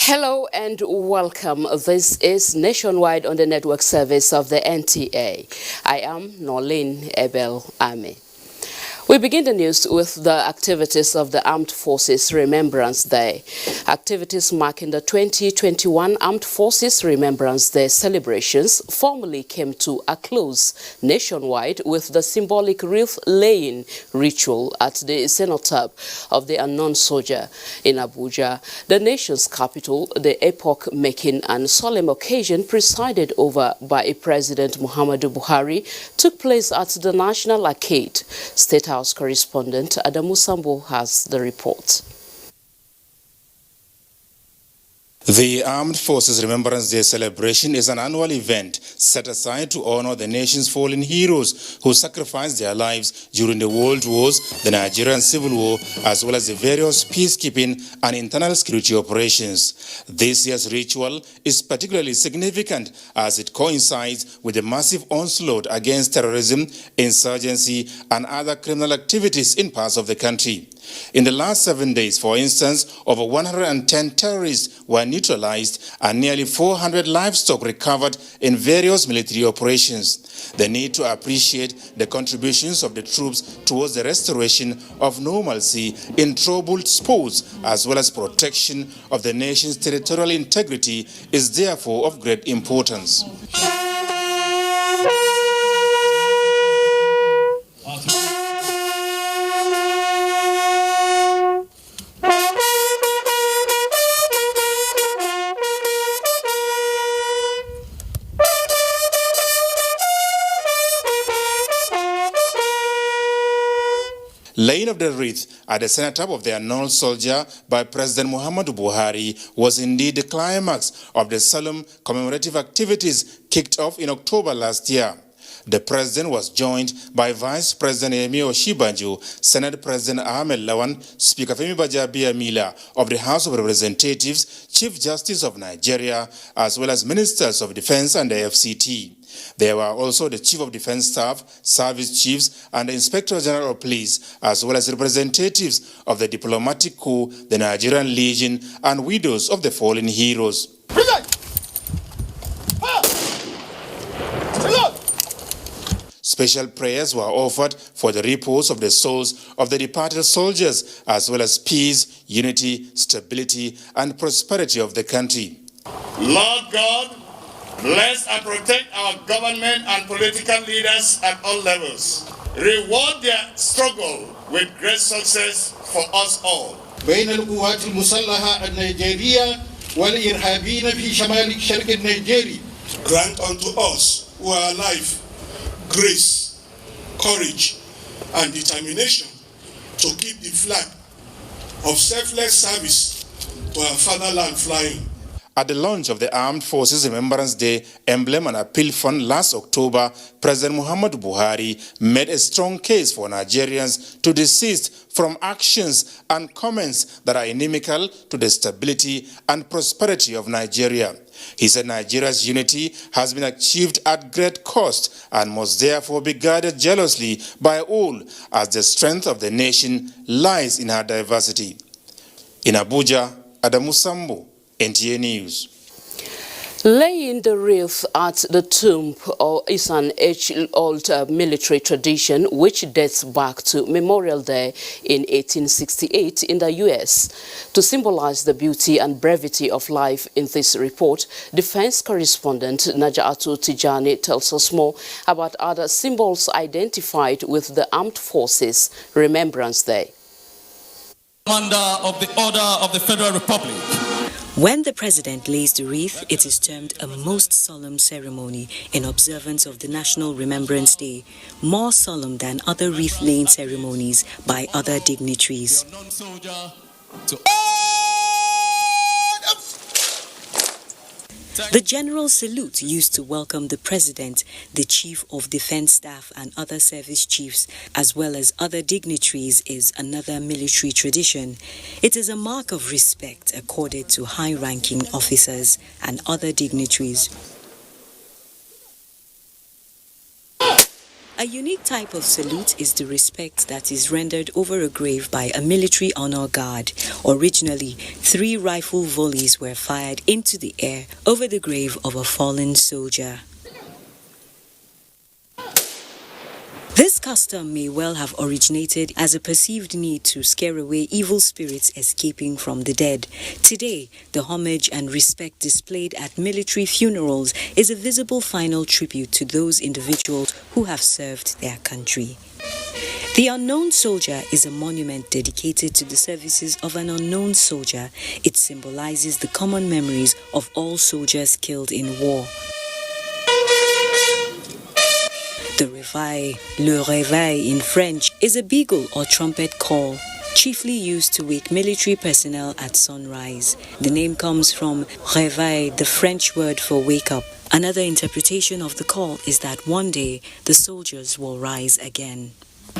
Hello and welcome. This is Nationwide on the network service of the NTA. I am Norlene Ebel Ame. We begin the news with the activities of the Armed Forces Remembrance Day. Activities marking the 2021 Armed Forces Remembrance Day celebrations formally came to a close nationwide with the symbolic wreath-laying ritual at the cenotaph of the unknown soldier in Abuja, the nation's capital. The epoch-making and solemn occasion presided over by President Muhammadu Buhari took place at the National Arcade. State House correspondent Adamu Sambo has the report. The Armed Forces Remembrance Day celebration is an annual event set aside to honor the nation's fallen heroes who sacrificed their lives during the World Wars, the Nigerian Civil War, as well as the various peacekeeping and internal security operations. This year's ritual is particularly significant as it coincides with the massive onslaught against terrorism, insurgency, and other criminal activities in parts of the country. In the last 7 days, for instance, over 110 terrorists were neutralized and nearly 400 livestock recovered in various military operations. The need to appreciate the contributions of the troops towards the restoration of normalcy in troubled spots as well as protection of the nation's territorial integrity is therefore of great importance. Laying of the wreath at the cenotaph of the unknown soldier by President Muhammadu Buhari was indeed the climax of the solemn commemorative activities kicked off in October last year. The president was joined by Vice President Yemi Oshibanjo, Senate President Ahmed Lawan, Speaker Femi Bajabiamila of the House of Representatives, Chief Justice of Nigeria, as well as Ministers of Defense and the FCT. There were also the Chief of Defense Staff, Service Chiefs, and the Inspector General of Police, as well as representatives of the Diplomatic Corps, the Nigerian Legion, and widows of the fallen heroes. Special prayers were offered for the repose of the souls of the departed soldiers, as well as peace, unity, stability, and prosperity of the country. Lord God, bless and protect our government and political leaders at all levels. Reward their struggle with great success for us all. بين القوات المسلحة النيجيرية والإرهابيين في شمال الشرق النيجيري. Grant unto us who are alive grace, courage, and determination to keep the flag of selfless service to our fatherland flying. At the launch of the Armed Forces Remembrance Day Emblem and Appeal Fund last October, President Muhammadu Buhari made a strong case for Nigerians to desist from actions and comments that are inimical to the stability and prosperity of Nigeria. He said Nigeria's unity has been achieved at great cost and must therefore be guarded jealously by all, as the strength of the nation lies in her diversity. In Abuja, Adamu Sambo, NTA News. Laying the wreath at the tomb is an age-old military tradition which dates back to Memorial Day in 1868 in the U.S. To symbolize the beauty and brevity of life in this report, defense correspondent Najatu Tijani tells us more about other symbols identified with the Armed Forces Remembrance Day. Commander of the Order of the Federal Republic. When the president lays the wreath, it is termed a most solemn ceremony in observance of the National Remembrance Day, more solemn than other wreath-laying ceremonies by other dignitaries. The general salute used to welcome the president, the chief of defense staff and other service chiefs, as well as other dignitaries, is another military tradition. It is a mark of respect accorded to high-ranking officers and other dignitaries. A unique type of salute is the respect that is rendered over a grave by a military honor guard. Originally, 3 rifle volleys were fired into the air over the grave of a fallen soldier. This custom may well have originated as a perceived need to scare away evil spirits escaping from the dead. Today, the homage and respect displayed at military funerals is a visible final tribute to those individuals who have served their country. The Unknown Soldier is a monument dedicated to the services of an unknown soldier. It symbolizes the common memories of all soldiers killed in war. The réveil, le réveil in French, is a bugle or trumpet call, chiefly used to wake military personnel at sunrise. The name comes from réveil, the French word for wake up. Another interpretation of the call is that one day the soldiers will rise again.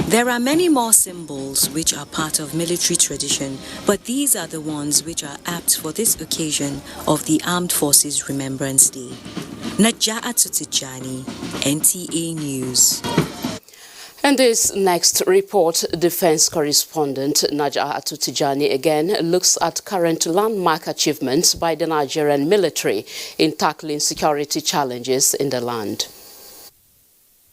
There are many more symbols which are part of military tradition, but these are the ones which are apt for this occasion of the Armed Forces Remembrance Day. Naja'atu Tijani, NTA News. And this next report, defense correspondent Naja'atu Tijani again looks at current landmark achievements by the Nigerian military in tackling security challenges in the land.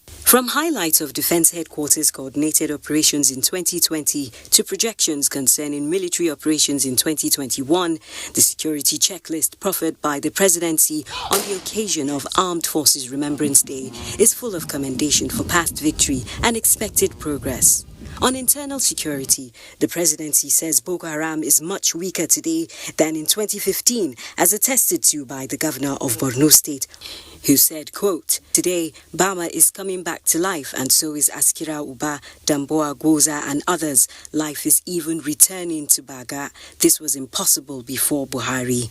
From highlights of Defense Headquarters coordinated operations in 2020 to projections concerning military operations in 2021, the security checklist proffered by the Presidency on the occasion of Armed Forces Remembrance Day is full of commendation for past victory and expected progress. On internal security, the Presidency says Boko Haram is much weaker today than in 2015, as attested to by the Governor of Borno State, who said, quote, "Today, Bama is coming back to life, and so is Askira Uba, Damboa, Goza, and others. Life is even returning to Baga. This was impossible before Buhari."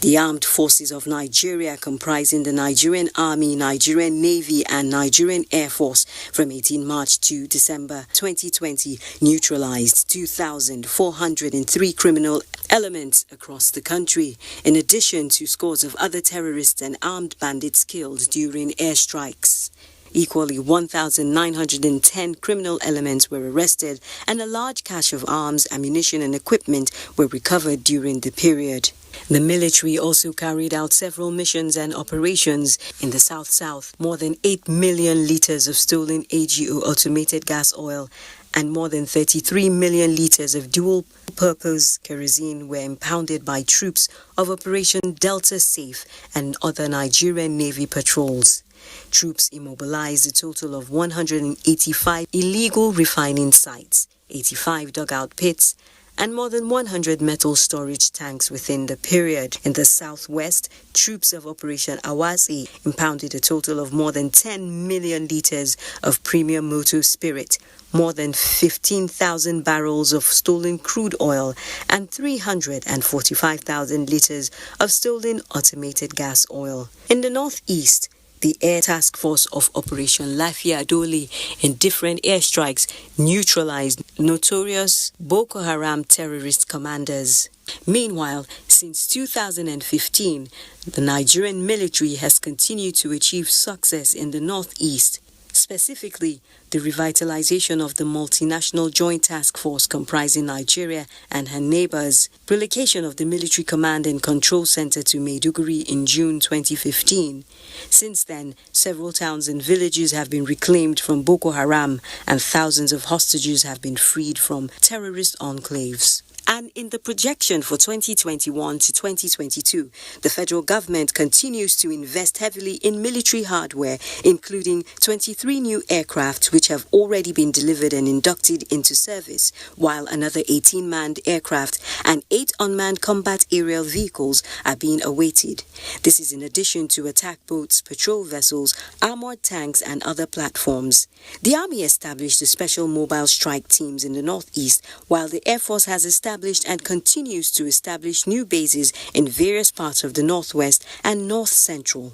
The Armed Forces of Nigeria, comprising the Nigerian Army, Nigerian Navy, and Nigerian Air Force, from 18 March to December 2020, neutralized 2,403 criminal elements across the country, in addition to scores of other terrorists and armed bandits killed during airstrikes. Equally, 1,910 criminal elements were arrested, and a large cache of arms, ammunition, and equipment were recovered during the period. The military also carried out several missions and operations in the South-South. More than 8 million liters of stolen AGO automated gas oil and more than 33 million liters of dual-purpose kerosene were impounded by troops of Operation Delta Safe and other Nigerian Navy patrols. Troops immobilized a total of 185 illegal refining sites, 85 dugout pits, and more than 100 metal storage tanks within the period. In the southwest, troops of Operation Awasi impounded a total of more than 10 million liters of premium motor spirit, more than 15,000 barrels of stolen crude oil, and 345,000 liters of stolen automated gas oil. In the northeast, the Air Task Force of Operation Lafia Doli in different airstrikes neutralized notorious Boko Haram terrorist commanders. Meanwhile, since 2015, the Nigerian military has continued to achieve success in the northeast. Specifically, the revitalization of the multinational joint task force comprising Nigeria and her neighbors, relocation of the military command and control center to Maiduguri in June 2015. Since then, several towns and villages have been reclaimed from Boko Haram, and thousands of hostages have been freed from terrorist enclaves. And in the projection for 2021 to 2022, the federal government continues to invest heavily in military hardware, including 23 new aircraft which have already been delivered and inducted into service, while another 18 manned aircraft and 8 unmanned combat aerial vehicles are being awaited. This is in addition to attack boats, patrol vessels, armored tanks, and other platforms. The Army established the special mobile strike teams in the northeast, while the Air Force has established and continues to establish new bases in various parts of the northwest and north central.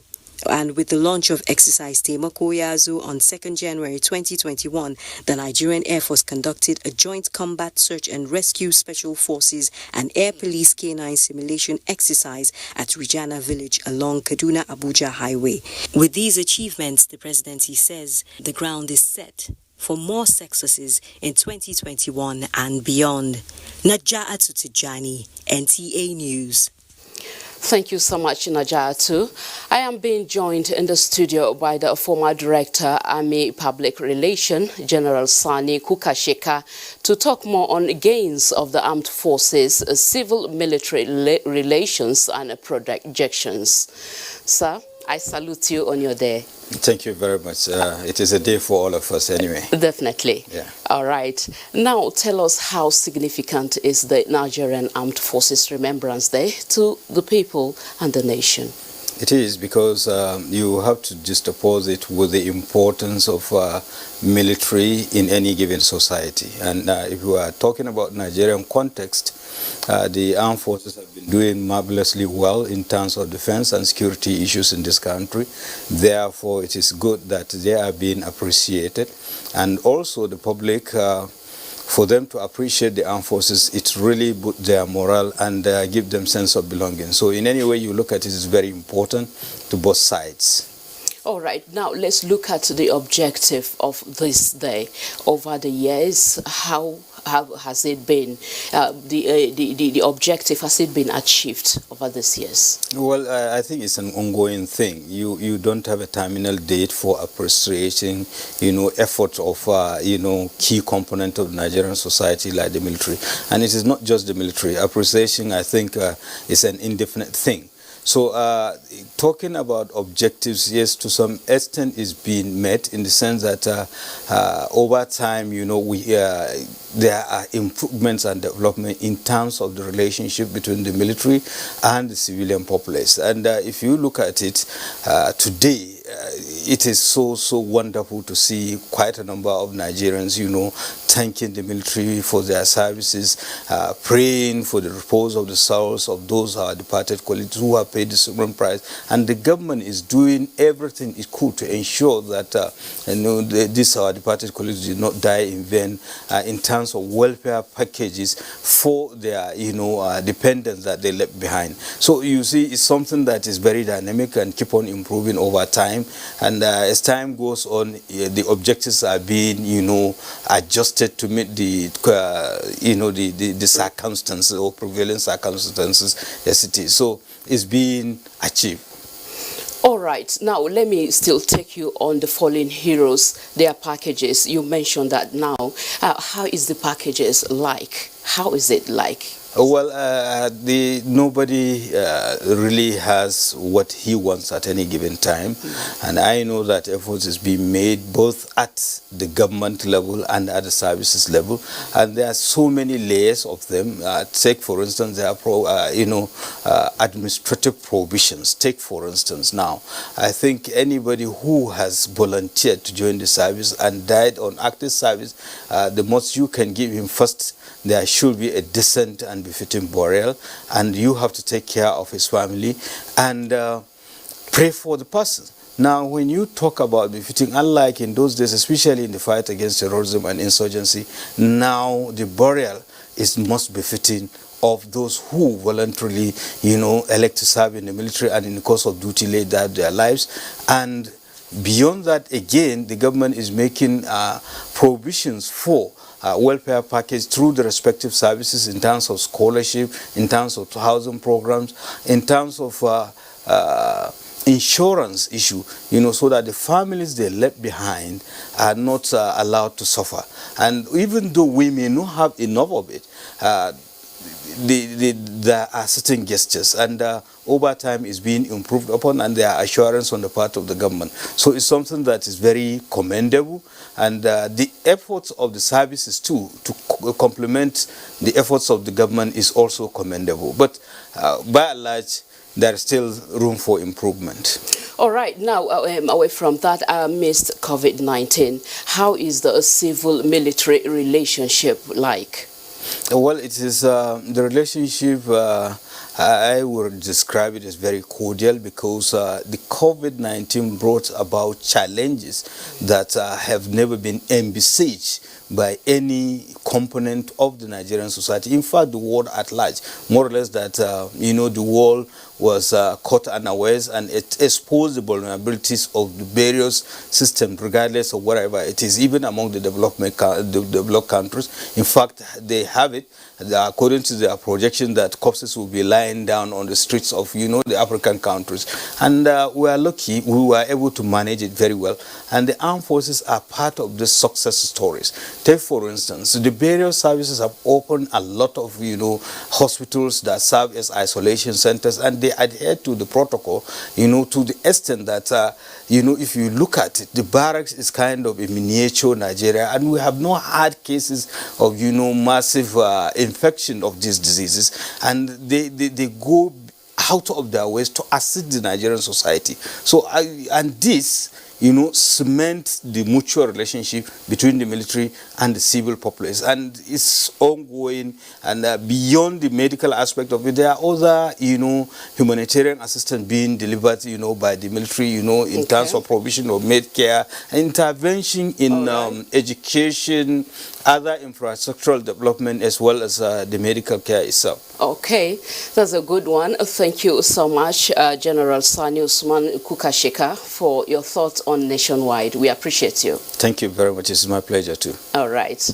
And with the launch of Exercise Temakoyazu on 2nd January 2021, the Nigerian Air Force conducted a joint combat search and rescue special forces and air police canine simulation exercise at Rijana village along Kaduna-Abuja highway. With these achievements, the presidency says the ground is set for more successes in 2021 and beyond. Naja'atu Tijani, NTA News. Thank you so much, Najatu. I am being joined in the studio by the former Director, Army Public Relations, General Sani Kukasheka, to talk more on gains of the armed forces, civil-military relations and projections. Sir, I salute you on your day. Thank you very much. It is a day for all of us anyway. Definitely. Yeah. All right. Now tell us how significant is the Nigerian Armed Forces Remembrance Day to the people and the nation? It is because you have to juxtapose it with the importance of military in any given society. And if we are talking about Nigerian context, the armed forces have been doing marvelously well in terms of defense and security issues in this country. Therefore, it is good that they are being appreciated. And also the public, for them to appreciate the armed forces, it really boosts their morale and give them sense of belonging. So in any way you look at it, it's very important to both sides. All right, now let's look at the objective of this day. Over the years, how has it been, the objective, has it been achieved over these years? Well, I think it's an ongoing thing. You don't have a terminal date for appreciating, efforts of, key component of Nigerian society like the military. And it is not just the military. Appreciation, I think, is an indefinite thing. So talking about objectives, yes, to some extent is being met in the sense that over time, there are improvements and development in terms of the relationship between the military and the civilian populace. And if you look at it today, it is so wonderful to see quite a number of Nigerians, thanking the military for their services, praying for the repose of the souls of those our departed colleagues who have paid the supreme price. And the government is doing everything it could to ensure that these our departed colleagues did not die in vain in terms of welfare packages for their dependents that they left behind. So you see, it's something that is very dynamic and keep on improving over time. And as time goes on, the objectives are being adjusted to meet the circumstances or prevailing circumstances as it is. So it's being achieved. All right, now let me still take you on the fallen heroes, their packages. You mentioned that now. How is the packages like? How is it like? Well, nobody really has what he wants at any given time. And I know that efforts is being made both at the government level and at the services level. And there are so many layers of them. Take, for instance, there are, administrative provisions. Take, for instance, now, I think anybody who has volunteered to join the service and died on active service, the most you can give him first, there should be a decent and befitting burial, and you have to take care of his family and pray for the person. Now, when you talk about befitting, unlike in those days, especially in the fight against terrorism and insurgency, now the burial is most befitting of those who voluntarily, elect to serve in the military and in the course of duty laid down their lives. And beyond that, again, the government is making provisions for welfare package through the respective services in terms of scholarship, in terms of housing programs, in terms of insurance issue, so that the families they left behind are not allowed to suffer. And even though we may not have enough of it, there are certain gestures, and over time is being improved upon, and there are assurance on the part of the government. So it's something that is very commendable, and the efforts of the services too to complement the efforts of the government is also commendable. But by and large, there is still room for improvement. All right, now away from that, amidst COVID-19, how is the civil-military relationship like? Well, it is the relationship I would describe it as very cordial because the COVID-19 brought about challenges that have never been envisaged by any component of the Nigerian society. In fact, the world at large, more or less that, the world was caught unawares, and it exposed the vulnerabilities of the various systems, regardless of whatever it is, even among the developed countries. In fact, they have it, according to their projection, that corpses will be lying down on the streets of, the African countries. And we are lucky, we were able to manage it very well. And the armed forces are part of the success stories. Take, for instance, the various services have opened a lot of, hospitals that serve as isolation centers, and they adhere to the protocol, to the extent that, if you look at it, the barracks is kind of a miniature Nigeria, and we have not had cases of, massive infection of these diseases, and they go out of their ways to assist the Nigerian society. So, this cement the mutual relationship between the military and the civil populace, and it's ongoing. And beyond the medical aspect of it, there are other, humanitarian assistance being delivered, by the military, in terms of provision of med care, intervention in education, other infrastructural development, as well as the medical care itself. Okay, that's a good one. Thank you so much, General Sani Usman Kukasheka, for your thoughts on Nationwide. We appreciate you. Thank you very much. It's my pleasure too. All right.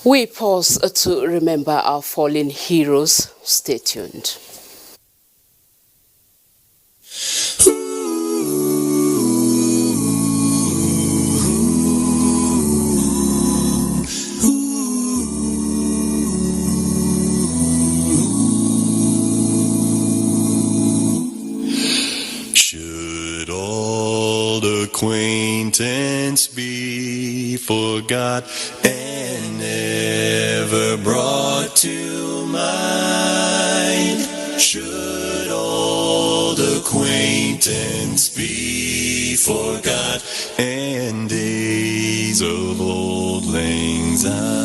We pause to remember our fallen heroes. Stay tuned. Acquaintance be forgot and never brought to mind. Should old acquaintance be forgot and days of old lang syne.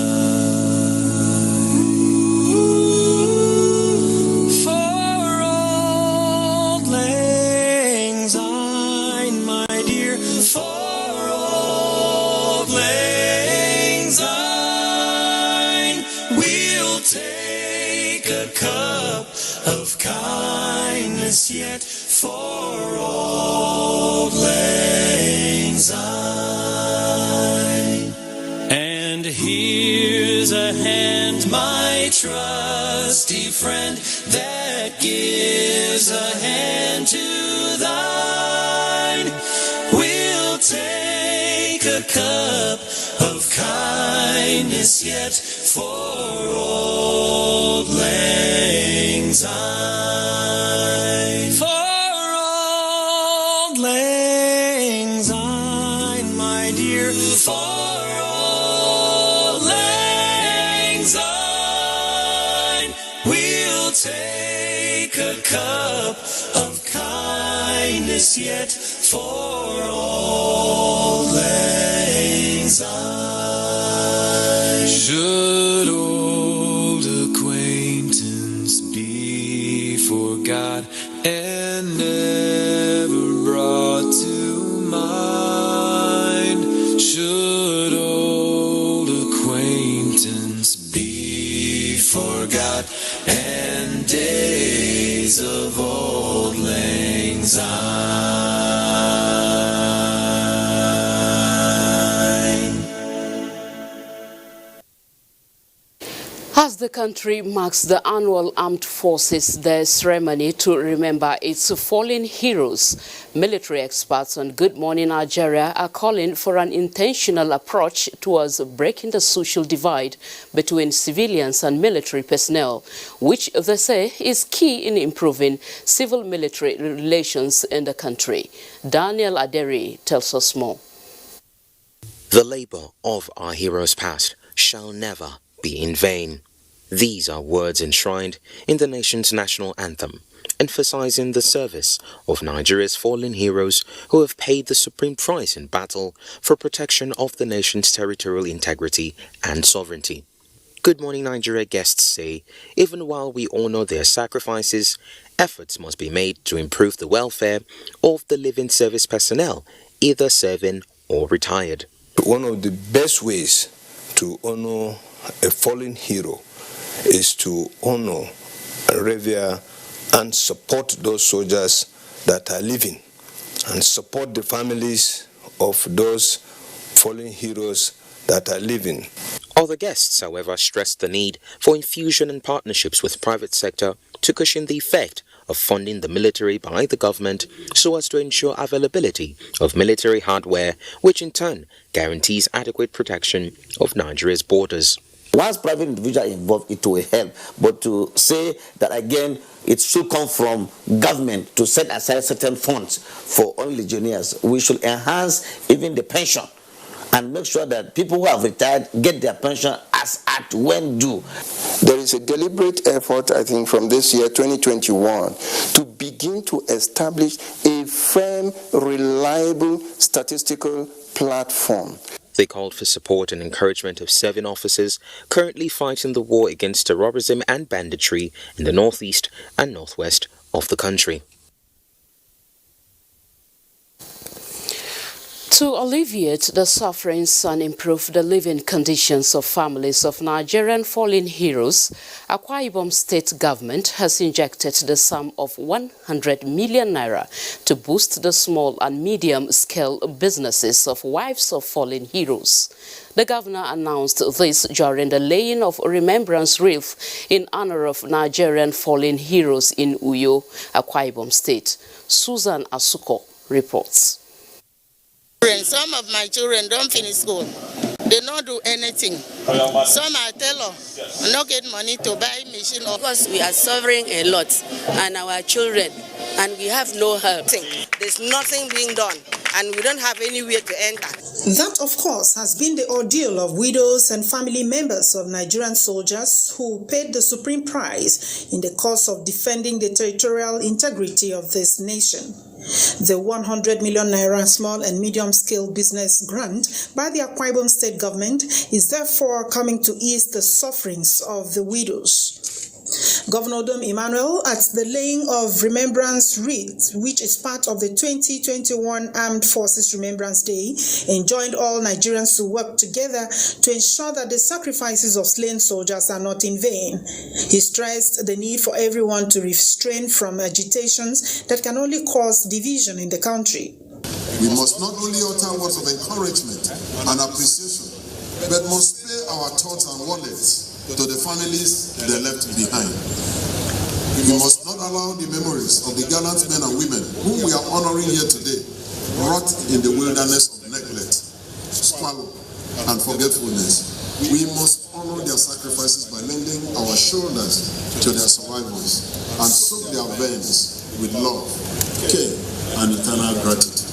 Yet for old lang syne. And here's a hand, my trusty friend, that gives a hand to thine. We'll take a cup of kindness yet for old lang syne. Cup of kindness yet for old lang syne. Should old acquaintance be forgot and never brought to mind? Should old acquaintance be forgot and days of old lang syne. As the country marks the annual Armed Forces Day ceremony to remember its fallen heroes, military experts on Good Morning Nigeria are calling for an intentional approach towards breaking the social divide between civilians and military personnel, which they say is key in improving civil-military relations in the country. Daniel Aderi tells us more. The labor of our heroes past shall never be in vain. These are words enshrined in the nation's national anthem, emphasizing the service of Nigeria's fallen heroes who have paid the supreme price in battle for protection of the nation's territorial integrity and sovereignty. Good Morning Nigeria guests say, even while we honor their sacrifices, efforts must be made to improve the welfare of the living service personnel, either serving or retired. One of the best ways to honor a fallen hero is to honor, revere, and support those soldiers that are living, and support the families of those fallen heroes that are living. Other guests, however, stressed the need for infusion and partnerships with private sector to cushion the effect of funding the military by the government so as to ensure availability of military hardware, which in turn guarantees adequate protection of Nigeria's borders. Once private individual involved, it will help. But to say that again, it should come from government to set aside certain funds for all legionnaires. We should enhance even the pension and make sure that people who have retired get their pension as at when due. There is a deliberate effort, I think, from this year, 2021, to begin to establish a firm, reliable statistical platform. They called for support and encouragement of serving officers currently fighting the war against terrorism and banditry in the northeast and northwest of the country. To alleviate the sufferings and improve the living conditions of families of Nigerian fallen heroes, Akwa Ibom State Government has injected the sum of 100 million naira to boost the small and medium-scale businesses of wives of fallen heroes. The governor announced this during the laying of a remembrance wreath in honor of Nigerian fallen heroes in Uyo, Akwa Ibom State. Susan Asuko reports. Some of my children don't finish school. They don't do anything. Some are tailor, not get money to buy machine. Because we are suffering a lot, and our children, and we have no help. There's nothing being done, and we don't have anywhere to enter. That, of course, has been the ordeal of widows and family members of Nigerian soldiers who paid the supreme price in the course of defending the territorial integrity of this nation. The 100 million naira small and medium-scale business grant by the Akwa Ibom State Government is therefore coming to ease the sufferings of the widows. Governor Dom Emmanuel, at the laying of Remembrance Wreath, which is part of the 2021 Armed Forces Remembrance Day, enjoined all Nigerians to work together to ensure that the sacrifices of slain soldiers are not in vain. He stressed the need for everyone to refrain from agitations that can only cause division in the country. We must not only utter words of encouragement and appreciation, but must spare our thoughts and wallets to the families they left behind. We must not allow the memories of the gallant men and women whom we are honoring here today rot in the wilderness of neglect, squalor, and forgetfulness. We must honor their sacrifices by lending our shoulders to their survivors and soak their veins with love, care, and eternal gratitude.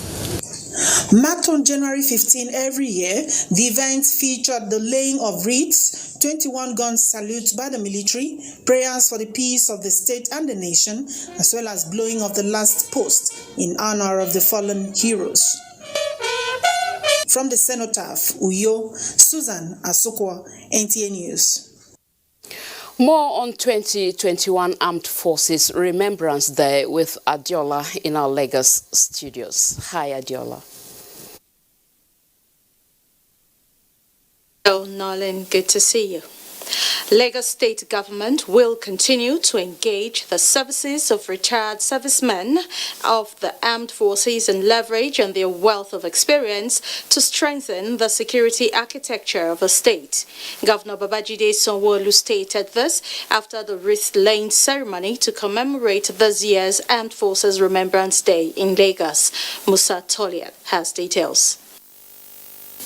Marked on January 15 every year, the event featured the laying of wreaths, 21 gun salutes by the military, prayers for the peace of the state and the nation, as well as blowing of the last post in honor of the fallen heroes. From the cenotaph, Uyo, Susan Asukwa, NTA News. More on 2021 Armed Forces Remembrance Day with Adiola in our Lagos studios. Hi, Adiola. Hello, Nolan. Good to see you. Lagos State Government will continue to engage the services of retired servicemen of the armed forces and leverage on their wealth of experience to strengthen the security architecture of the state. Governor Babajide Sanwo-Olu stated this after the wreath-laying ceremony to commemorate this year's Armed Forces Remembrance Day in Lagos. Musa Toliat has details.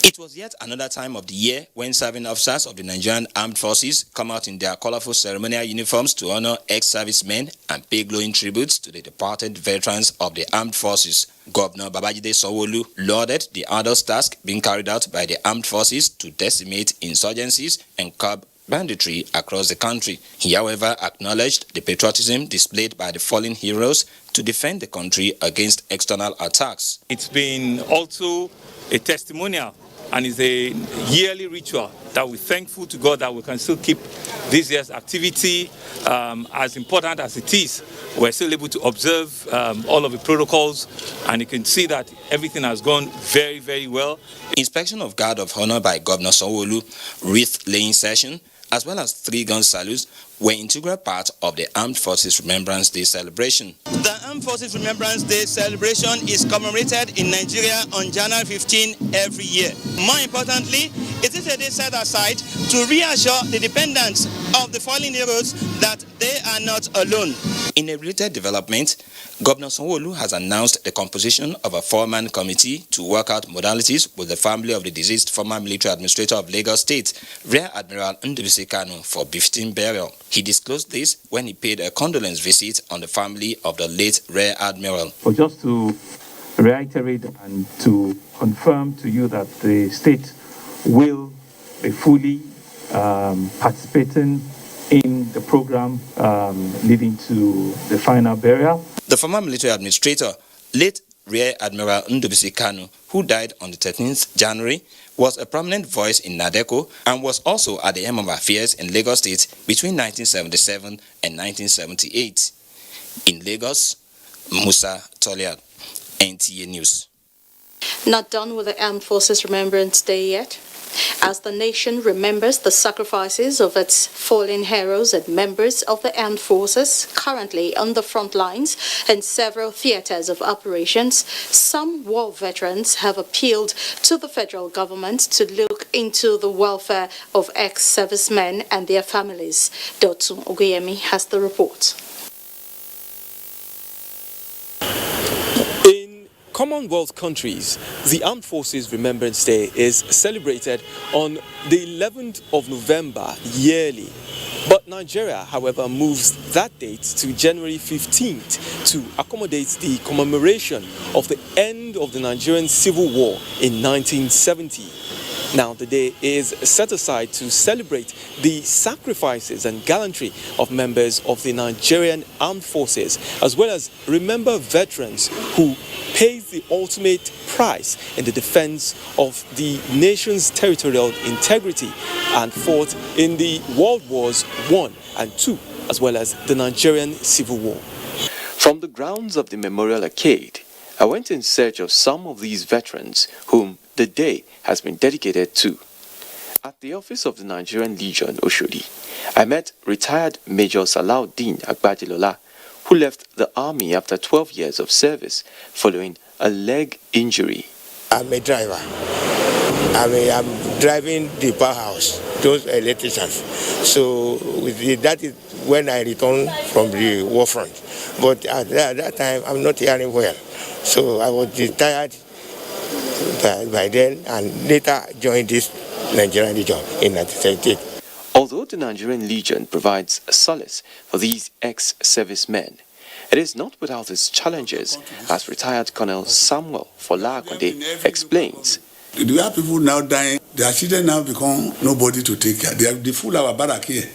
It was yet another time of the year when serving officers of the Nigerian Armed Forces come out in their colorful ceremonial uniforms to honor ex-servicemen and pay glowing tributes to the departed veterans of the armed forces. Governor Babajide Sanwo-Olu lauded the arduous task being carried out by the armed forces to decimate insurgencies and curb banditry across the country. He, however, acknowledged the patriotism displayed by the fallen heroes to defend the country against external attacks. It's been also a testimonial and it's a yearly ritual that we're thankful to God that we can still keep this year's activity as important as it is. We're still able to observe all of the protocols, and you can see that everything has gone very, very well. Inspection of guard of honor by Governor Sanwo-Olu, wreath laying session, as well as 3-gun salutes were integral part of the Armed Forces Remembrance Day celebration. The Armed Forces Remembrance Day celebration is commemorated in Nigeria on January 15 every year. More importantly, it is a day set aside to reassure the dependents of the fallen heroes that they are not alone. In a related development, Governor Sanwo-Olu has announced the composition of a 4-man committee to work out modalities with the family of the deceased former military administrator of Lagos State, Rear Admiral Ndubisi Kanu, for befitting burial. He disclosed this when he paid a condolence visit on the family of the late Rear Admiral. But just to reiterate and to confirm to you that the state will be fully participating in the program leading to the final burial. The former military administrator, late Rear Admiral Ndubisi Kanu, who died on the 13th January, was a prominent voice in NADECO and was also at the helm of affairs in Lagos State between 1977 and 1978. In Lagos, Musa Toliad, NTA News. Not done with the Armed Forces Remembrance Day yet. As the nation remembers the sacrifices of its fallen heroes and members of the armed forces currently on the front lines and several theaters of operations, some war veterans have appealed to the federal government to look into the welfare of ex-servicemen and their families. Dotun Oguyemi has the report. Commonwealth countries, the Armed Forces Remembrance Day is celebrated on the 11th of November yearly. But Nigeria, however, moves that date to January 15th to accommodate the commemoration of the end of the Nigerian Civil War in 1970. Now, the day is set aside to celebrate the sacrifices and gallantry of members of the Nigerian Armed Forces, as well as remember veterans who paid the ultimate price in the defense of the nation's territorial integrity and fought in the World Wars I and II, as well as the Nigerian Civil War. From the grounds of the Memorial Arcade, I went in search of some of these veterans whom the day has been dedicated to. At the office of the Nigerian Legion, Oshodi, I met retired Major Salahuddin Agbajilola, who left the army after 12 years of service following a leg injury. I'm a driver. I'm driving the powerhouse, those electricians. So that is when I returned from the war front. But at that time, I'm not hearing well. So I was retired by then and later joined this Nigerian Legion in 1978. Although the Nigerian Legion provides solace for these ex-servicemen, it is not without its challenges, as retired Colonel Samuel Folakonde explains. We have people now dying. Their children now become nobody to take care. They full our barrack here.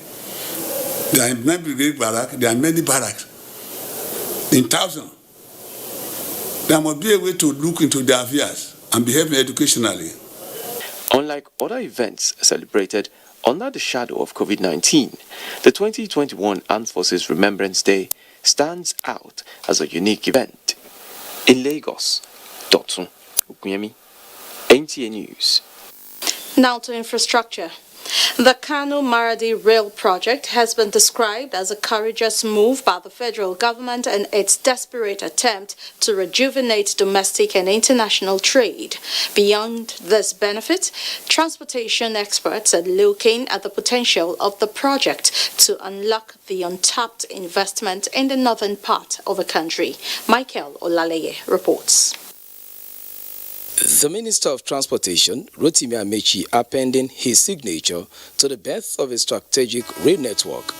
There are many brigade barracks. There are many barracks. In thousands. There must be a way to look into their affairs and behave educationally. Unlike other events celebrated under the shadow of COVID-19, the 2021 Armed Forces Remembrance Day stands out as a unique event. In Lagos, Dotun Oguyemi, NTA News. Now to infrastructure. The Kano-Maradi rail project has been described as a courageous move by the federal government and its desperate attempt to rejuvenate domestic and international trade. Beyond this benefit, transportation experts are looking at the potential of the project to unlock the untapped investment in the northern part of the country. Michael Olaleye reports. The Minister of Transportation, Rotimi Amechi, appending his signature to the birth of a strategic rail network.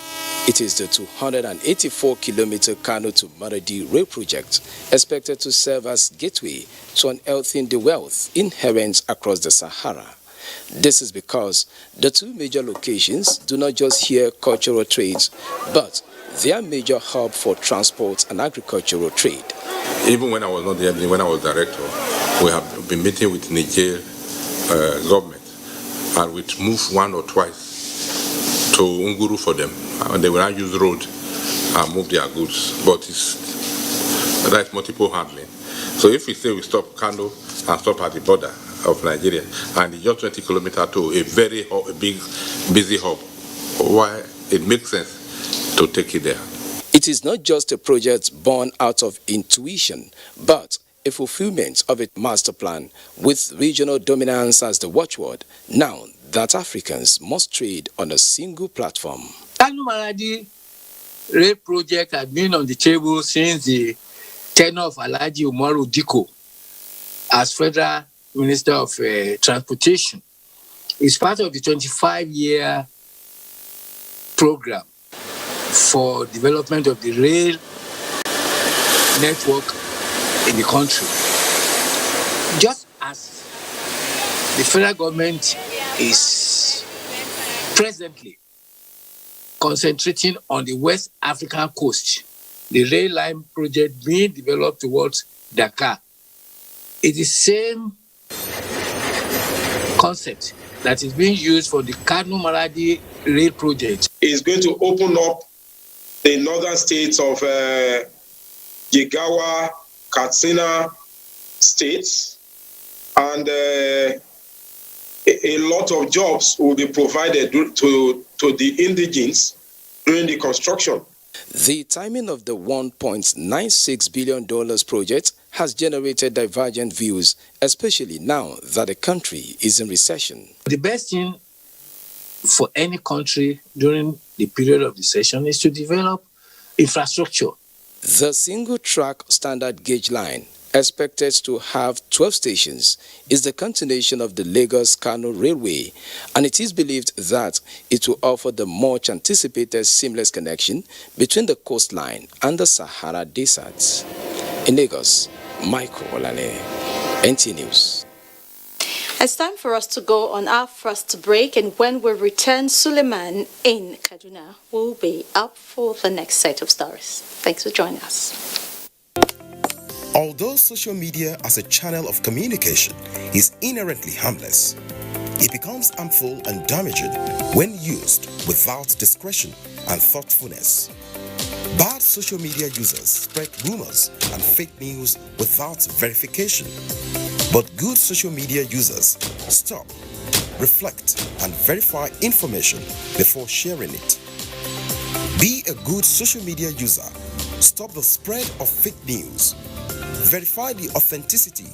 It is the 284-kilometer Kano to Maradi rail project, expected to serve as gateway to unearthing the wealth inherent across the Sahara. This is because the two major locations do not just share cultural trades, but they are major hub for transport and agricultural trade. Even when I was not there, when I was director, we have been meeting with Niger government, and we move one or twice to Nguru for them, and they will not use road and move their goods. But that's multiple handling. So if we say we stop Kano and stop at the border of Nigeria, and it's just 20 kilometers to a very big, busy hub, why it makes sense to take it there. It is not just a project born out of intuition, but a fulfillment of a master plan with regional dominance as the watchword, now that Africans must trade on a single platform. Kano Maradi rail project has been on the table since the tenure of Alhaji Umaru Diko as Federal Minister of Transportation. It's part of the 25-year program for development of the rail network in the country. Just as the federal government is presently concentrating on the West African coast, the rail line project being developed towards Dakar, it's the same concept that is being used for the Kano Maradi rail project. It's going to open up the northern states of Jigawa, Katsina states, and a lot of jobs will be provided to the indigenes during the construction. The timing of the $1.96 billion project has generated divergent views, especially now that the country is in recession. The best thing for any country during the period of recession is to develop infrastructure. The single-track standard gauge line, expected to have 12 stations, is the continuation of the Lagos-Kano Railway, and it is believed that it will offer the much-anticipated seamless connection between the coastline and the Sahara deserts. In Lagos, Michael Olane, NT News. It's time for us to go on our first break, and when we return, Suleiman in Kaduna will be up for the next set of stories. Thanks for joining us. Although social media as a channel of communication is inherently harmless, it becomes harmful and damaging when used without discretion and thoughtfulness. Bad social media users spread rumors and fake news without verification. But good social media users stop, reflect, and verify information before sharing it. Be a good social media user. Stop the spread of fake news. Verify the authenticity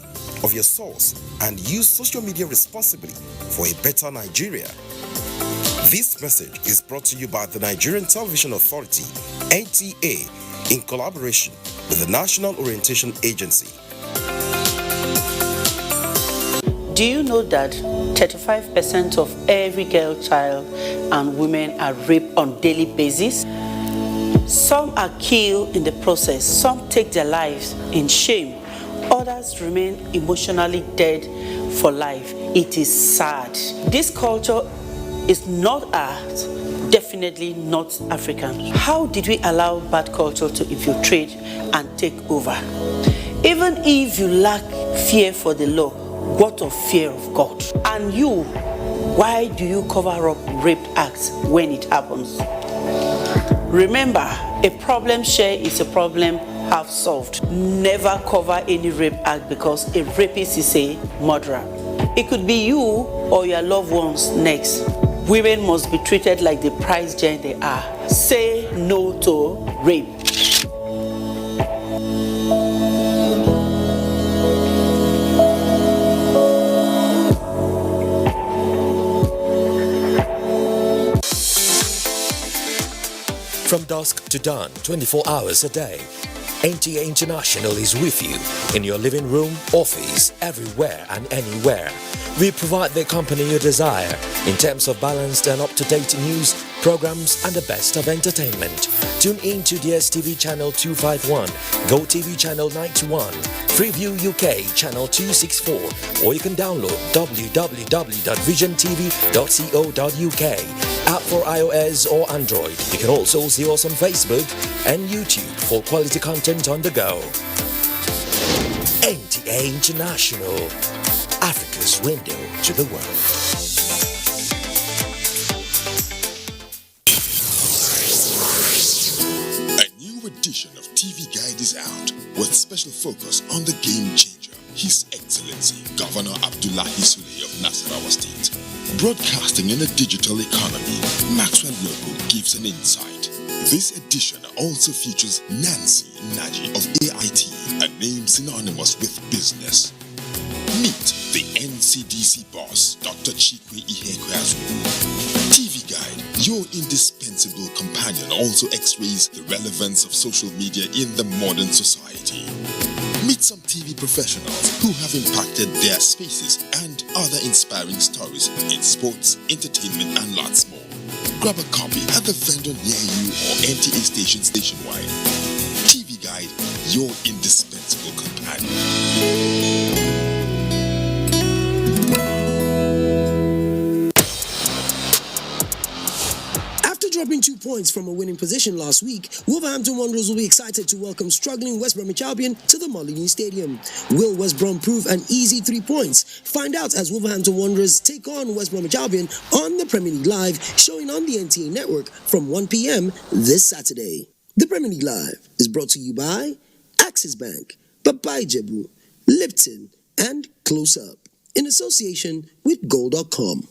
of your source and use social media responsibly for a better Nigeria. This message is brought to you by the Nigerian Television Authority, NTA, in collaboration with the National Orientation Agency. Do you know that 35% of every girl child and women are raped on a daily basis? Some are killed in the process, some take their lives in shame, others remain emotionally dead for life. It is sad. This culture is not ours, definitely not African. How did we allow bad culture to infiltrate and take over? Even if you lack fear for the law, what of fear of God? And you, why do you cover up rape acts when it happens? Remember, a problem shared is a problem half solved. Never cover any rape act because a rapist is a murderer. It could be you or your loved ones next. Women must be treated like the prize giant they are. Say no to rape. From dusk to dawn, 24 hours a day, NTA International is with you in your living room, office, everywhere and anywhere. We provide the company you desire in terms of balanced and up-to-date news, programs and the best of entertainment. Tune in to DSTV channel 251, GoTV channel 91, Freeview UK channel 264, or you can download www.visiontv.co.uk. App for iOS or Android. You can also see us on Facebook and YouTube for quality content on the go. NTA International, Africa access window to the world. A new edition of TV Guide is out with special focus on the game changer, His Excellency Governor Abdullahi Sule of Nasarawa State. Broadcasting in a digital economy, Maxwell Logo gives an insight. This edition also features Nancy Naji of AIT, a name synonymous with business. Meet the NCDC boss, Dr. Chikwe Ihekweazu. TV Guide, your indispensable companion, also x-rays the relevance of social media in the modern society. Meet some TV professionals who have impacted their spaces and other inspiring stories in sports, entertainment, and lots more. Grab a copy at the vendor near you or NTA stations nationwide. TV Guide, your indispensable companion. Dropping 2 points from a winning position last week, Wolverhampton Wanderers will be excited to welcome struggling West Bromwich Albion to the Molineux Stadium. Will West Brom prove an easy 3 points? Find out as Wolverhampton Wanderers take on West Bromwich Albion on the Premier League Live, showing on the NTA network from 1 p.m. this Saturday. The Premier League Live is brought to you by Axis Bank, Papai Jebu, Lipton, and Close Up, in association with Gold.com.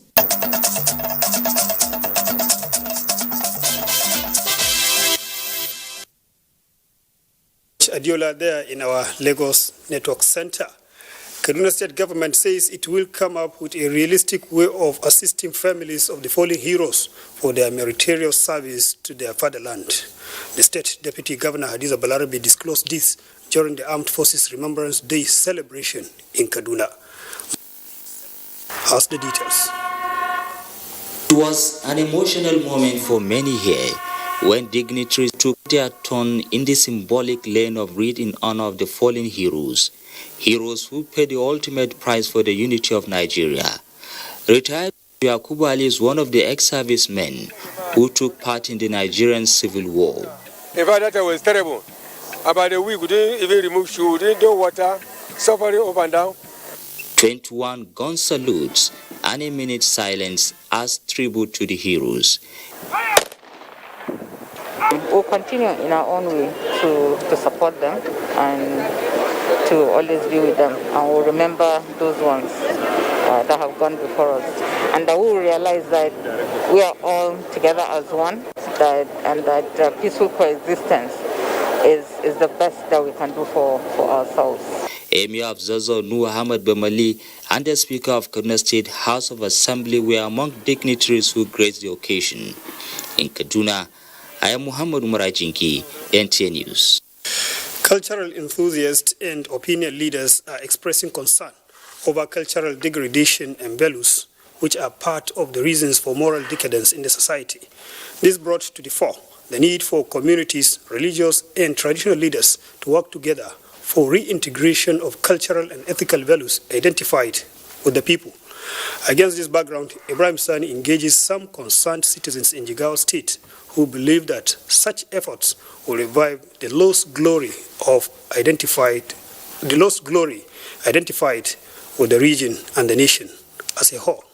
Adiola there in our Lagos Network Center. Kaduna State Government says it will come up with a realistic way of assisting families of the fallen heroes for their meritorious service to their fatherland. The State Deputy Governor Hadiza Balarabe disclosed this during the Armed Forces Remembrance Day celebration in Kaduna. Has the details. It was an emotional moment for many here when dignitaries took their turn in the symbolic lane of read in honor of the fallen heroes who paid the ultimate price for the unity of Nigeria. Retired Yakubu Ali is one of the ex-servicemen who took part in the Nigerian Civil War. In fact, that was terrible. About a week, we didn't even remove shoes, we didn't do water, suffering up and down. 21 gun salutes and a minute silence as tribute to the heroes. We'll continue in our own way to support them and to always be with them. And we'll remember those ones that have gone before us. And that we'll realize that we are all together as one, that peaceful coexistence is the best that we can do for ourselves. Emir of Zazo Nur Ahmed Bemali and the Speaker of Kaduna State House of Assembly were among dignitaries who graced the occasion. In Kaduna, I am Muhammad Umar-Ajinki, NTA News. Cultural enthusiasts and opinion leaders are expressing concern over cultural degradation and values, which are part of the reasons for moral decadence in the society. This brought to the fore the need for communities, religious and traditional leaders to work together for reintegration of cultural and ethical values identified with the people. Against this background, Ibrahim Sani engages some concerned citizens in Jigawa State who believe that such efforts will revive the lost glory identified with the region and the nation as a whole.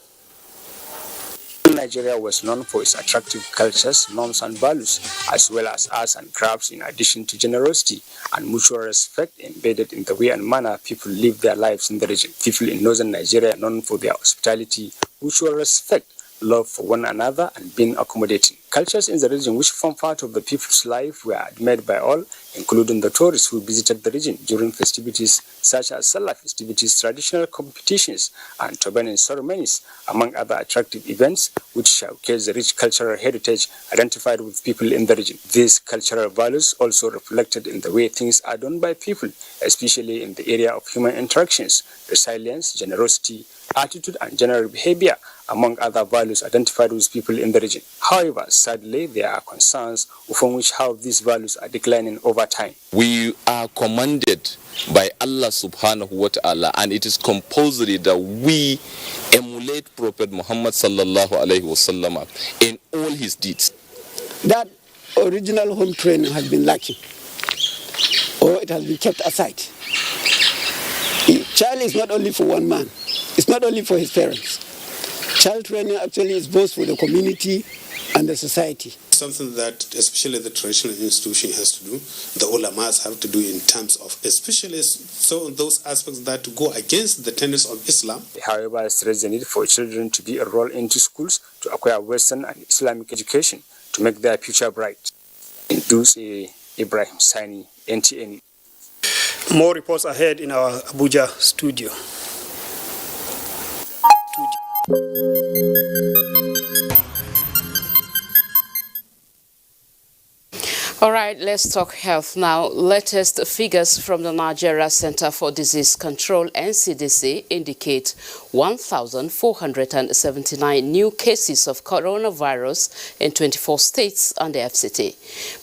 Nigeria was known for its attractive cultures, norms and values, as well as arts and crafts, in addition to generosity and mutual respect embedded in the way and manner people live their lives in the region. People in northern Nigeria are known for their hospitality, mutual respect, love for one another, and being accommodating. Cultures in the region which form part of the people's life were admired by all, including the tourists who visited the region during festivities such as Salah festivities, traditional competitions, and turban ceremonies, among other attractive events which showcase the rich cultural heritage identified with people in the region. These cultural values also reflected in the way things are done by people, especially in the area of human interactions, resilience, generosity, attitude, and general behavior, among other values identified with people in the region. However, sadly, there are concerns upon which how these values are declining over time. We are commanded by Allah subhanahu wa ta'ala, and it is compulsory that we emulate Prophet Muhammad sallallahu alayhi wa sallam in all his deeds. That original home training has been lacking, or it has been kept aside. Child is not only for one man. It's not only for his parents. Child training actually is both for the community and the society. Something that especially the traditional institution has to do, the ulamas have to do in terms of especially so those aspects that go against the tenets of Islam. However, it stressed the need for children to be enrolled into schools to acquire Western and Islamic education to make their future bright. Induce Ibrahim Sani, NTN. More reports ahead in our Abuja studio. All right, let's talk health now. Latest figures from the Nigeria Center for Disease Control, NCDC, indicate 1,479 new cases of coronavirus in 24 states and the FCT,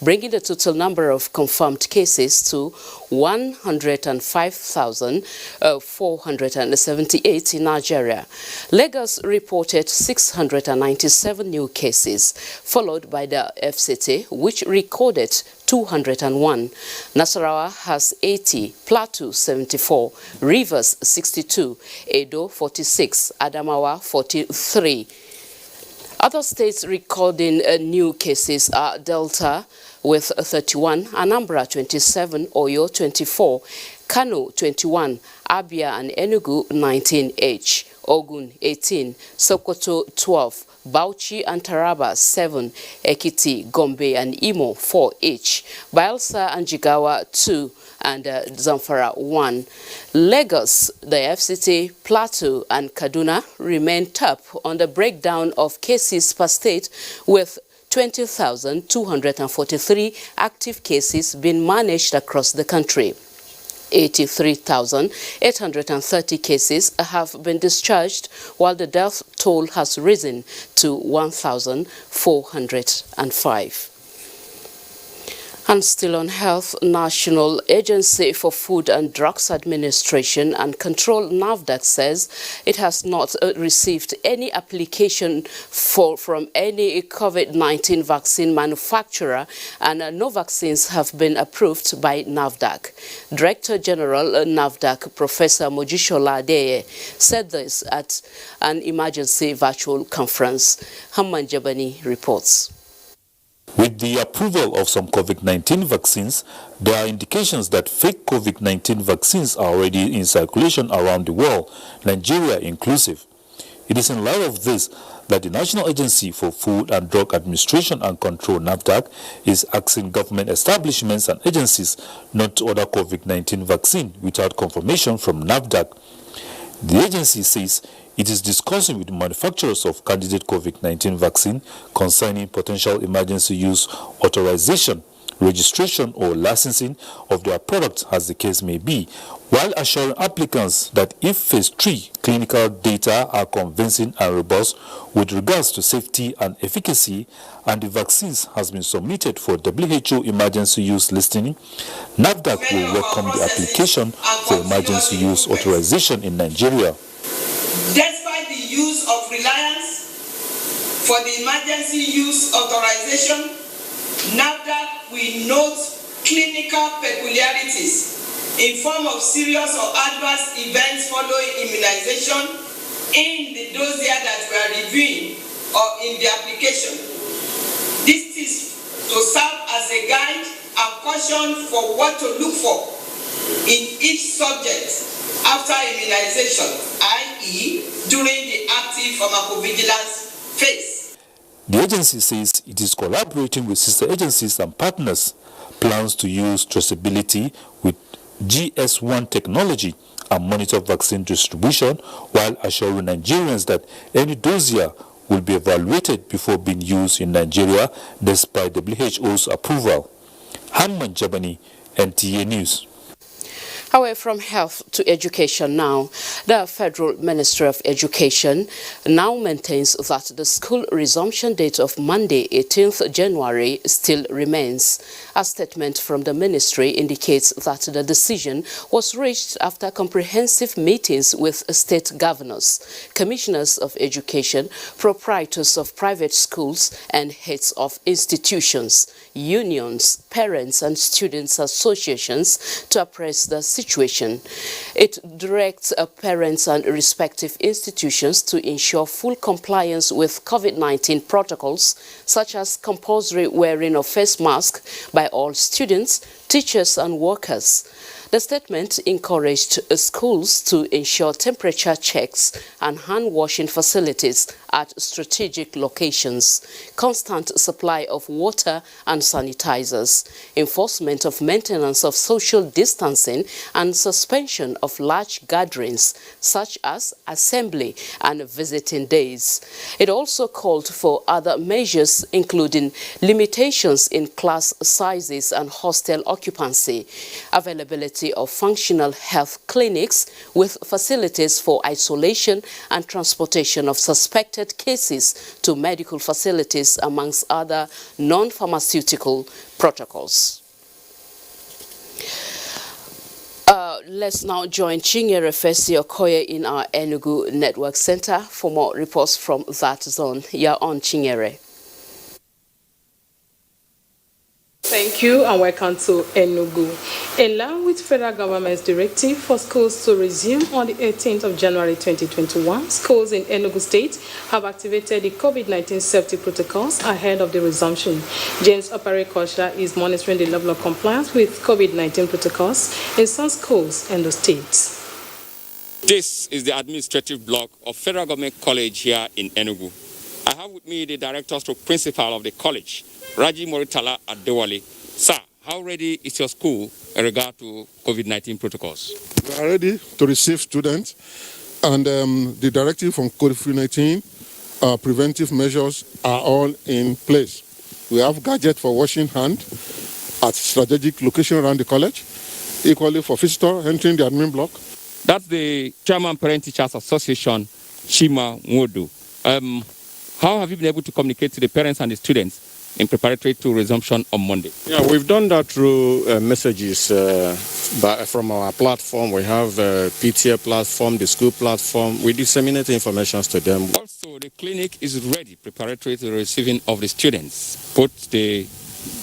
bringing the total number of confirmed cases to 105,478 in Nigeria. Lagos reported 697 new cases, followed by the FCT, which recorded 201. Nasarawa has 80, Plateau 74, Rivers 62, Edo 46, Adamawa 43. Other states recording new cases are Delta with 31, Anambra 27, Oyo 24, Kano 21, Abia and Enugu 19 each, Ogun 18, Sokoto 12, Bauchi and Taraba 7, Ekiti, Gombe and Imo 4 each, Bayelsa and Jigawa 2, and Zamfara 1. Lagos, the FCT, Plateau and Kaduna remain top on the breakdown of cases per state, with 20,243 active cases being managed across the country. 83,830 cases have been discharged, while the death toll has risen to 1,405. And still on health, National Agency for Food and Drugs Administration and Control, NAFDAC, says it has not received any application from any COVID-19 vaccine manufacturer, and no vaccines have been approved by NAFDAC. Director General NAFDAC, Professor Mojishola Adeye, said this at an emergency virtual conference. Hamman Jabani reports. With the approval of some COVID-19 vaccines, there are indications that fake COVID-19 vaccines are already in circulation around the world, Nigeria inclusive. It is in light of this that the National Agency for Food and Drug Administration and Control, NAFDAC, is asking government establishments and agencies not to order COVID-19 vaccine without confirmation from NAFDAC. The agency says it is discussing with the manufacturers of candidate COVID-19 vaccine concerning potential emergency use authorization, registration or licensing of their product as the case may be, while assuring applicants that if phase 3 clinical data are convincing and robust with regards to safety and efficacy and the vaccines has been submitted for WHO emergency use listing, NAFDAC will welcome the application for emergency use authorization in Nigeria. Despite the use of reliance for the emergency use authorization, NAFDAC will note clinical peculiarities in form of serious or adverse events following immunization in the dossier that we are reviewing or in the application. This is to serve as a guide and caution for what to look for in each subject after immunization, i.e. during the active pharmacovigilance phase. The agency says it is collaborating with sister agencies and partners, plans to use traceability with GS1 technology and monitor vaccine distribution, while assuring Nigerians that any dossier will be evaluated before being used in Nigeria despite WHO's approval. Hamman Jabani, NTA News. Away from health to education now, the Federal Ministry of Education now maintains that the school resumption date of Monday, 18th January still remains. A statement from the ministry indicates that the decision was reached after comprehensive meetings with state governors, commissioners of education, proprietors of private schools, and heads of institutions, unions, parents, and students associations to appraise the situation situation. It directs parents and respective institutions to ensure full compliance with COVID-19 protocols, such as compulsory wearing of face masks by all students, teachers and workers. The statement encouraged schools to ensure temperature checks and hand-washing facilities at strategic locations, constant supply of water and sanitizers, enforcement of maintenance of social distancing, and suspension of large gatherings such as assembly and visiting days. It also called for other measures, including limitations in class sizes and hostel occupancy, availability of functional health clinics with facilities for isolation and transportation of suspected cases to medical facilities, amongst other non-pharmaceutical protocols. Let's now join Chinyere Fesi Okoye in our Enugu Network Center for more reports from that zone. You're on, Chinyere. Thank you and welcome to Enugu. In line with federal government's directive for schools to resume on the 18th of January 2021, schools in Enugu State have activated the COVID-19 safety protocols ahead of the resumption. James Oparikosha is monitoring the level of compliance with COVID-19 protocols in some schools in the state. This is the administrative block of Federal Government College here in Enugu. I have with me the director stroke principal of the college, Raji Moritala Adewale. Sir, how ready is your school in regard to COVID-19 protocols? We are ready to receive students, and the directive from COVID-19 preventive measures are all in place. We have gadgets for washing hands at strategic location around the college, equally for visitors entering the admin block. That's the Chairman Parent Teachers Association, Shima Nwodo. How have you been able to communicate to the parents and the students in preparatory to resumption on Monday? Yeah, we've done that through messages from our platform. We have PTA platform, the school platform. We disseminate information to them. Also, the clinic is ready preparatory to the receiving of the students, both the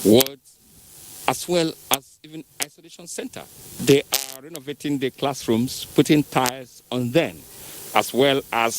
wards as well as even isolation center. They are renovating the classrooms, putting tiles on them, as well as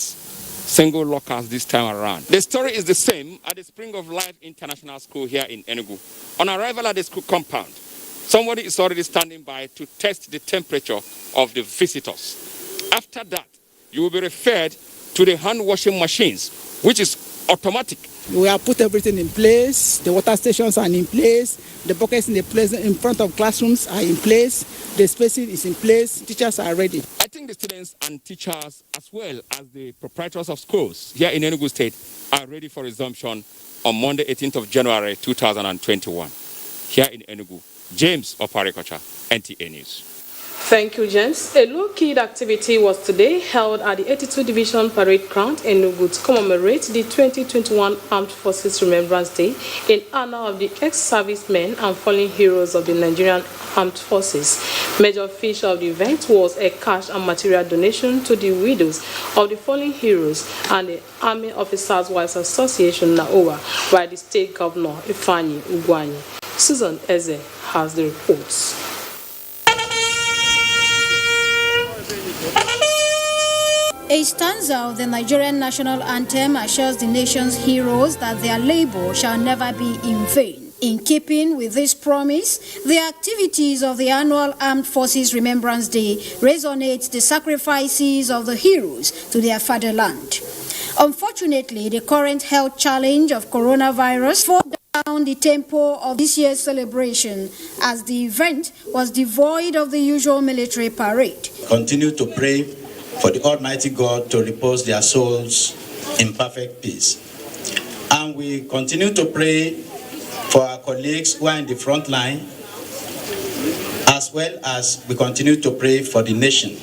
single lockers this time around. The story is the same at the Spring of Life International School here in Enugu. On arrival at the school compound, somebody is already standing by to test the temperature of the visitors. After that, you will be referred to the hand washing machines, which is automatic. We have put everything in place. The water stations are in place. The buckets in front of classrooms are in place. The spacing is in place. Teachers are ready. I think the students and teachers, as well as the proprietors of schools here in Enugu State, are ready for resumption on Monday, 18th of January 2021. Here in Enugu, James Oparikocha, NTA News. Thank you, James. A low-key activity was today held at the 82 Division Parade Ground in Enugu to commemorate the 2021 Armed Forces Remembrance Day in honor of the ex-servicemen and fallen heroes of the Nigerian Armed Forces. Major feature of the event was a cash and material donation to the widows of the fallen heroes and the Army Officers' Wives Association, NAOA, by the State Governor, Ifeanyi Ugwanyi. Susan Eze has the reports. A stanza of the Nigerian national anthem assures the nation's heroes that their labor shall never be in vain. In keeping with this promise, the activities of the annual Armed Forces Remembrance Day resonate the sacrifices of the heroes to their fatherland. Unfortunately, the current health challenge of coronavirus slowed down the tempo of this year's celebration, as the event was devoid of the usual military parade. Continue to pray for the Almighty God to repose their souls in perfect peace. And we continue to pray for our colleagues who are in the front line, as well as we continue to pray for the nation.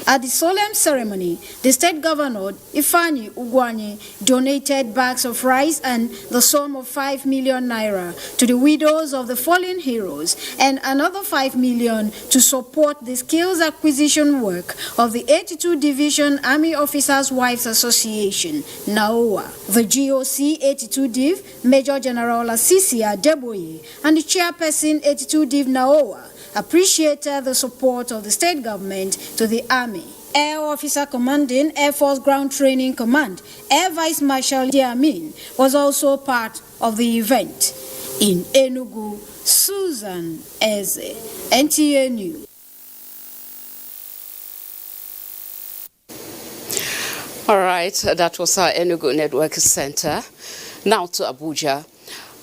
At the solemn ceremony, the state governor, Ifeanyi Ugwanyi, donated bags of rice and the sum of 5 million naira to the widows of the fallen heroes and another 5 million to support the skills acquisition work of the 82 Division Army Officers' Wives Association, NAOA. The GOC 82 Div, Major General Asisi Adeboye, and the chairperson 82 Div NAOA, appreciated the support of the state government to the army. Air Officer Commanding Air Force Ground Training Command, Air Vice Marshal Diamin, was also part of the event. In Enugu, Susan Eze, NTA News. All right, that was our Enugu Network Center. Now to Abuja.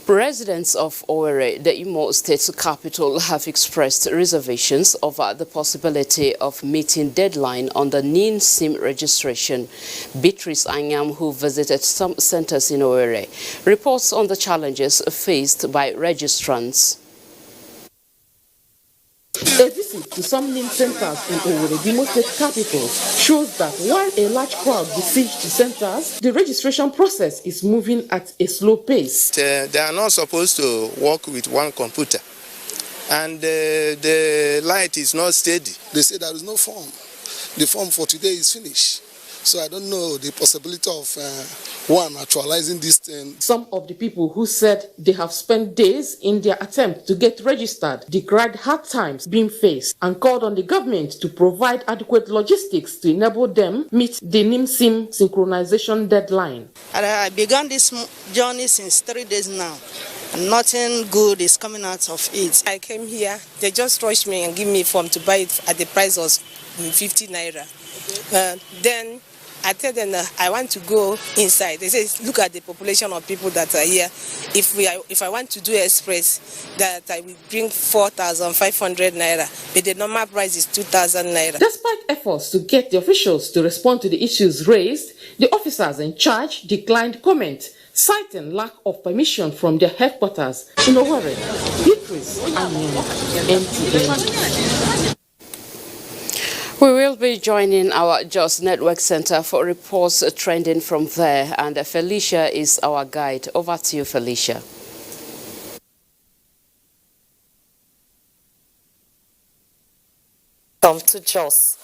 Residents of Owerri, the Imo State capital, have expressed reservations over the possibility of meeting deadline on the NIN SIM registration. Beatrice Anyam, who visited some centers in Owerri, reports on the challenges faced by registrants. A visit to some NIN centers in Owerri, the Imo State capital, shows that while a large crowd besieged the centers, the registration process is moving at a slow pace. They are not supposed to work with one computer, and the light is not steady. They say there is no form. The form for today is finished. So I don't know the possibility of one actualizing this thing. Some of the people who said they have spent days in their attempt to get registered decried hard times being faced and called on the government to provide adequate logistics to enable them meet the NIM SIM synchronization deadline. I began this journey since 3 days now. And nothing good is coming out of it. I came here, they just rushed me and give me a form to buy it at the price of 50 naira. Then I tell them that I want to go inside. They say, look at the population of people that are here. If I want to do express, that I will bring 4,500 naira. But the normal price is 2,000 naira. Despite efforts to get the officials to respond to the issues raised, the officers in charge declined comment, citing lack of permission from their headquarters in Owerri. Beatrice Anyam, NTA. We will be joining our Jos Network Center for reports trending from there, and Felicia is our guide. Over to you, Felicia. Come to Jos.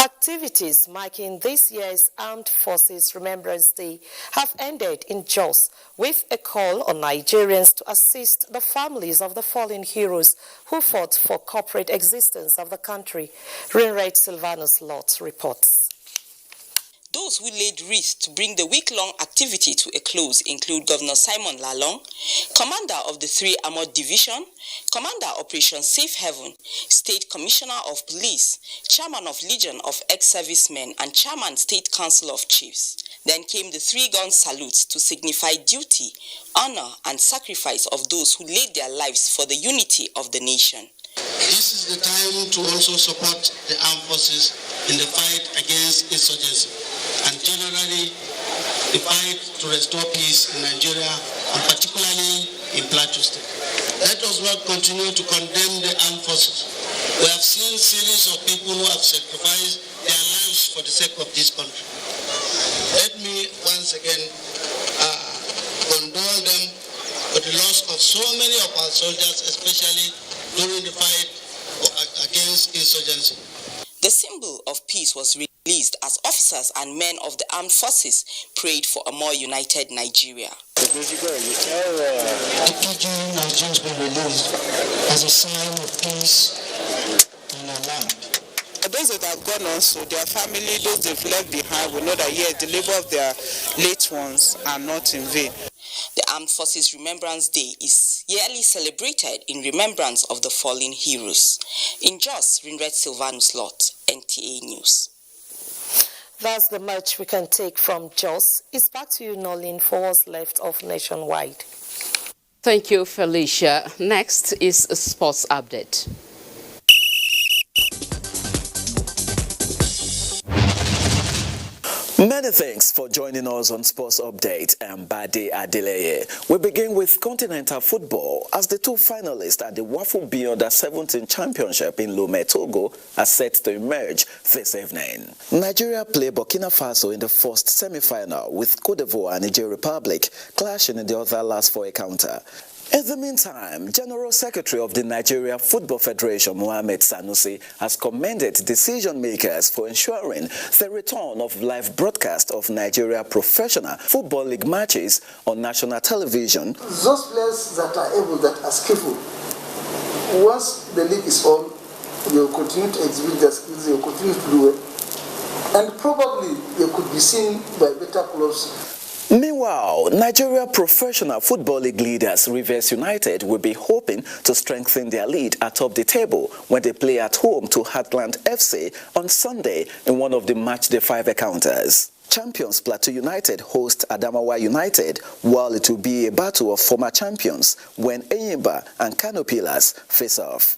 Activities marking this year's Armed Forces Remembrance Day have ended in Jos with a call on Nigerians to assist the families of the fallen heroes who fought for corporate existence of the country. Rinrate Silvanus Lott reports. Those who laid wreath to bring the week-long activity to a close include Governor Simon Lalong, Commander of the 3 Armored Division, Commander Operation Safe Haven, State Commissioner of Police, Chairman of Legion of Ex-Servicemen, and Chairman State Council of Chiefs. Then came the 3-gun salute to signify duty, honor, and sacrifice of those who laid their lives for the unity of the nation. This is the time to also support the armed forces in the fight against insurgency and generally the fight to restore peace in Nigeria and particularly in Plateau State. Let us not continue to condemn the armed forces. We have seen series of people who have sacrificed their lives for the sake of this country. Let me once again condole them for the loss of so many of our soldiers, especially during the fight against insurgency. The symbol of peace was released as officers and men of the armed forces prayed for a more united Nigeria. The PG has just been released as a sign of peace in our land. Those that have gone on, so their family, those they've left behind, will know that yes, the labor of their late ones are not in vain. The Armed Forces Remembrance Day is yearly celebrated in remembrance of the fallen heroes. In Jos, Rinrate Silvanus Lott, NTA News. That's the much we can take from Jos. It's back to you, Nolin, for what's left of Nationwide. Thank you, Felicia. Next is a sports update. Many thanks for joining us on Sports Update. I'm Bade Adeleye. We begin with continental football as the 2 finalists at the Waffle Beyond Under-17 Championship in Lomé, Togo are set to emerge this evening. Nigeria play Burkina Faso in the first semi-final with Cote d'Ivoire and Niger Republic clashing in the other last for a counter. In the meantime, General Secretary of the Nigeria Football Federation, Mohamed Sanusi, has commended decision makers for ensuring the return of live broadcast of Nigeria Professional Football League matches on national television. Those players that are able, that are skillful, once the league is on, they will continue to exhibit their skills, they will continue to do well, and probably they could be seen by better clubs. Meanwhile, Nigeria Professional Football League leaders Rivers United will be hoping to strengthen their lead atop the table when they play at home to Heartland FC on Sunday in one of the matchday 5 encounters. Champions Plateau United host Adamawa United, while it will be a battle of former champions when Enyimba and Kano Pillars face off.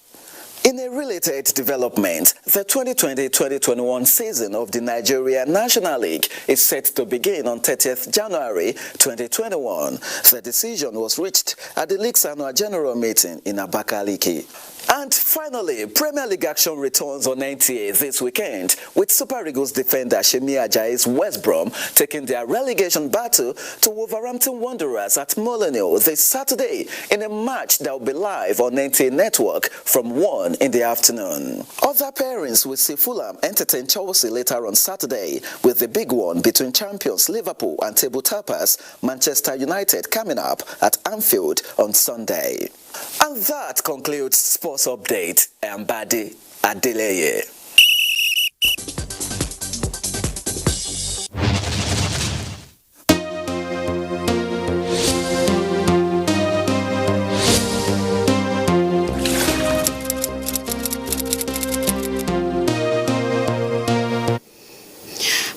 In a related development, the 2020-2021 season of the Nigeria National League is set to begin on 30th January 2021. The decision was reached at the league's annual general meeting in Abakaliki. And finally, Premier League action returns on NTA this weekend, with Super Eagles defender Shemi Ajayi's West Brom taking their relegation battle to Wolverhampton Wanderers at Molineux this Saturday in a match that will be live on NTA Network from 1 in the afternoon. Other pairings will see Fulham entertain Chelsea later on Saturday, with the big one between champions Liverpool and table toppers Manchester United coming up at Anfield on Sunday. And that concludes Sports Update. I am Badi Adeleye.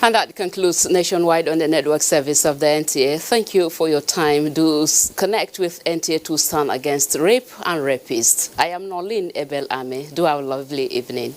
And that concludes Nationwide on the network service of the NTA. Thank you for your time. Do connect with NTA to stand against rape and rapists. I am Nolin Ebel Ame. Do have a lovely evening.